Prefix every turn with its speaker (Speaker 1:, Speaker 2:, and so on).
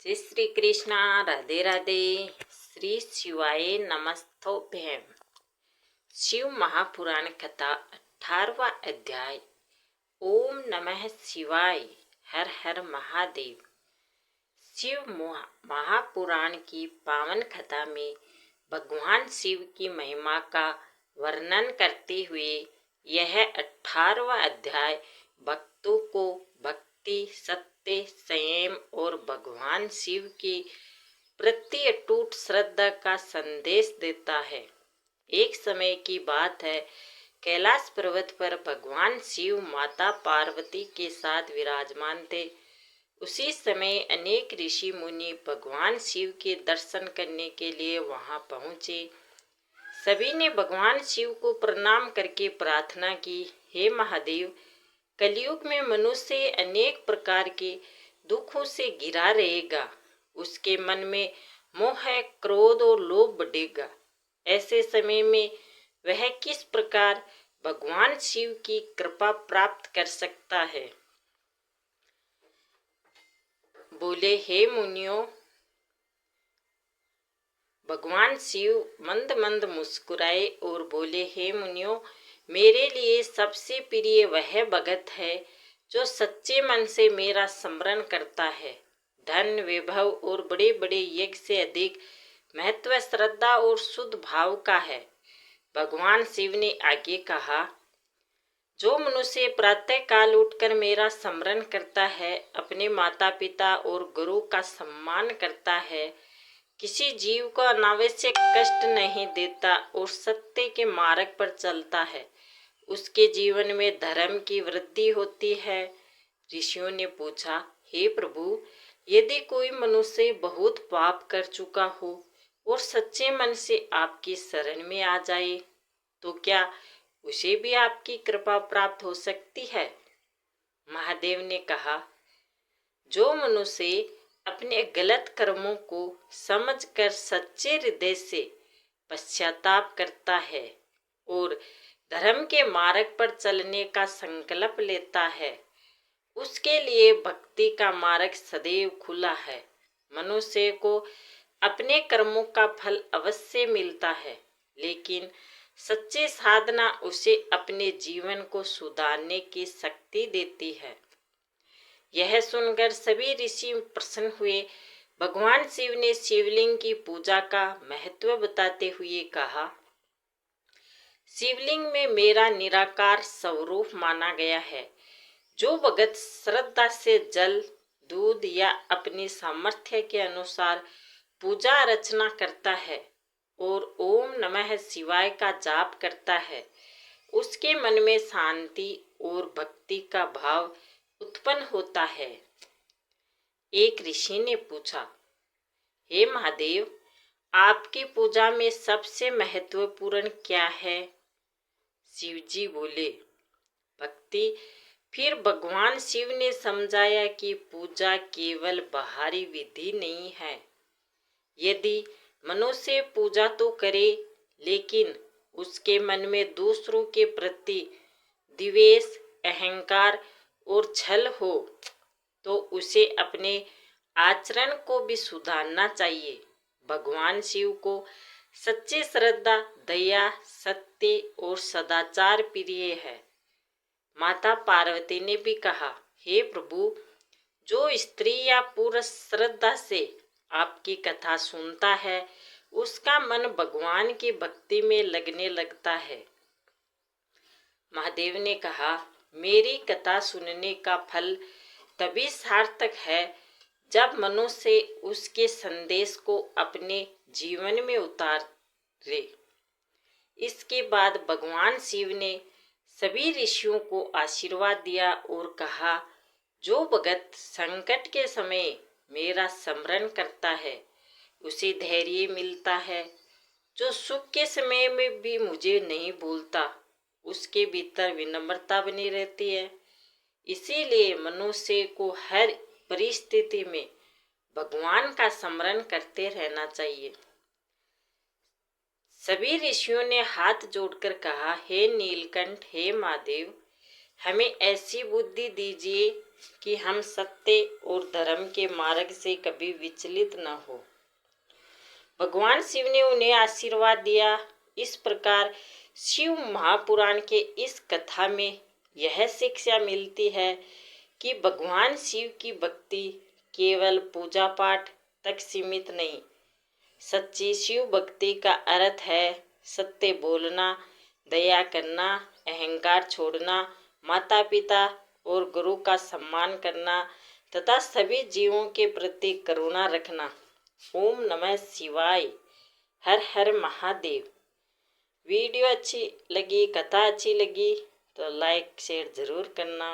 Speaker 1: जय श्री कृष्णा। राधे राधे। श्री शिवाय नमस्तोभ्यम। शिव महापुराण कथा 18वां अध्याय। ओम नमः शिवाय। हर हर महादेव। शिव महापुराण की पावन कथा में भगवान शिव की महिमा का वर्णन करते हुए यह 18वां अध्याय भक्तों को भक्ति, सत्य, संयम और भगवान शिव के प्रति अटूट श्रद्धा का संदेश देता है। एक समय की बात है, कैलाश पर्वत पर भगवान शिव माता पार्वती के साथ विराजमान थे। उसी समय अनेक ऋषि मुनि भगवान शिव के दर्शन करने के लिए वहां पहुंचे। सभी ने भगवान शिव को प्रणाम करके प्रार्थना की, हे महादेव, कलयुग में मनुष्य अनेक प्रकार के दुखों से घिरा रहेगा। उसके मन में मोह, क्रोध और लोभ बढ़ेगा। ऐसे समय में वह किस प्रकार भगवान शिव की कृपा प्राप्त कर सकता है? बोले, हे मुनियों, भगवान शिव मंद मंद मुस्कुराए और बोले, हे मुनियों, मेरे लिए सबसे प्रिय वह भगत है जो सच्चे मन से मेरा स्मरण करता है। धन, वैभव और बड़े बड़े यज्ञ से अधिक महत्व श्रद्धा और शुद्ध भाव का है। भगवान शिव ने आगे कहा, जो मनुष्य प्रातः काल उठकर मेरा स्मरण करता है, अपने माता पिता और गुरु का सम्मान करता है, किसी जीव को अनावश्यक कष्ट नहीं देता और सत्य के मार्ग पर चलता है, उसके जीवन में धर्म की वृद्धि होती है। ऋषियों ने पूछा, हे प्रभु, यदि कोई मनुष्य बहुत पाप कर चुका हो और सच्चे मन से आपकी शरण में आ जाए, तो क्या उसे भी आपकी कृपा प्राप्त हो सकती है? महादेव ने कहा, जो मनुष्य अपने गलत कर्मों को समझकर सच्चे हृदय से पश्चाताप करता है और धर्म के मार्ग पर चलने का संकल्प लेता है, उसके लिए भक्ति का मार्ग सदैव खुला है। मनुष्य को अपने कर्मों का फल अवश्य मिलता है, लेकिन सच्ची साधना उसे अपने जीवन को सुधारने की शक्ति देती है। यह सुनकर सभी ऋषि प्रसन्न हुए। भगवान शिव ने शिवलिंग की पूजा का महत्व बताते हुए कहा, शिवलिंग में मेरा निराकार स्वरूप माना गया है। जो भगत श्रद्धा से जल, दूध या अपनी सामर्थ्य के अनुसार पूजा अर्चना करता है और ओम नमः शिवाय का जाप करता है, उसके मन में शांति और भक्ति का भाव उत्पन्न होता है। एक ऋषि ने पूछा, हे महादेव, आपकी पूजा में सबसे महत्वपूर्ण क्या है? शिव जी बोले, भक्ति। फिर भगवान शिव ने समझाया कि पूजा केवल बाहरी विधि नहीं है। यदि मनुष्य पूजा तो करे, लेकिन उसके मन में दूसरों के प्रति द्वेष, अहंकार और छल हो, तो उसे अपने आचरण को भी सुधारना चाहिए। भगवान शिव को सच्ची श्रद्धा, दया, सत्य और सदाचार प्रिय है। माता पार्वती ने भी कहा, हे प्रभु, जो स्त्री या पुरुष श्रद्धा से आपकी कथा सुनता है, उसका मन भगवान की भक्ति में लगने लगता है। महादेव ने कहा, मेरी कथा सुनने का फल तभी सार्थक है जब मनुष्य उसके संदेश को अपने जीवन में उतारे। इसके बाद भगवान शिव ने सभी ऋषियों को आशीर्वाद दिया और कहा, जो भगत संकट के समय मेरा स्मरण करता है, उसे धैर्य मिलता है। जो सुख के समय में भी मुझे नहीं भूलता, उसके भीतर विनम्रता बनी रहती है। इसीलिए मनुष्य को हर परिस्थिति में भगवान का स्मरण करते रहना चाहिए। सभी ऋषियों ने हाथ जोड़कर कहा, हे नीलकंठ, हे महादेव, हमें ऐसी बुद्धि दीजिए कि हम सत्य और धर्म के मार्ग से कभी विचलित न हो। भगवान शिव ने उन्हें आशीर्वाद दिया। इस प्रकार शिव महापुराण के इस कथा में यह शिक्षा मिलती है कि भगवान शिव की भक्ति केवल पूजा पाठ तक सीमित नहीं। सच्ची शिव भक्ति का अर्थ है सत्य बोलना, दया करना, अहंकार छोड़ना, माता पिता और गुरु का सम्मान करना तथा सभी जीवों के प्रति करुणा रखना। ओम नमः शिवाय। हर हर महादेव। वीडियो अच्छी लगी, कथा अच्छी लगी तो लाइक शेयर ज़रूर करना।